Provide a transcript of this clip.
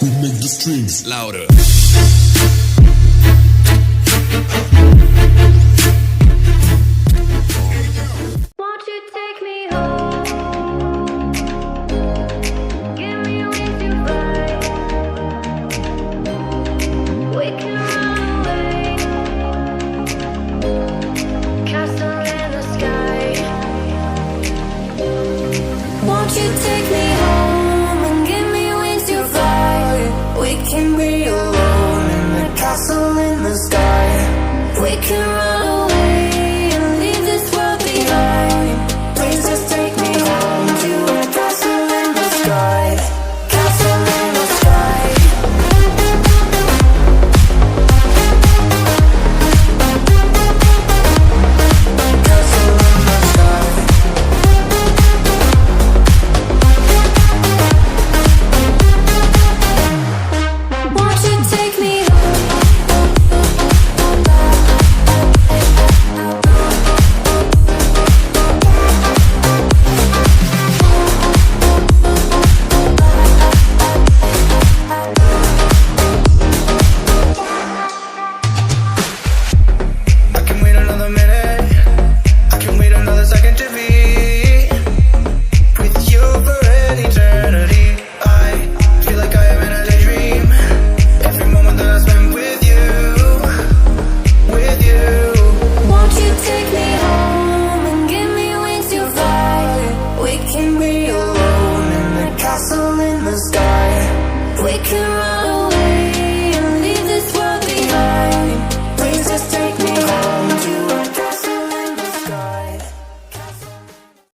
We make the strings louder. Won't you take me home? Give me wings to fly. We can run away. Castle in the sky. Won't you take me home and give me wings to fly? We can be alone in the castle in the sky. We can run away and leave this world behind. Please just take me home to a castle in the sky. Castle in the sky. Castle in the sky. Won't you take me home? I can wait another minute. I can wait another second to be with you for an eternity. I feel like I am in a daydream. Every moment that I spend with you, with you. Won't you take me home and give me wings to fly? We can be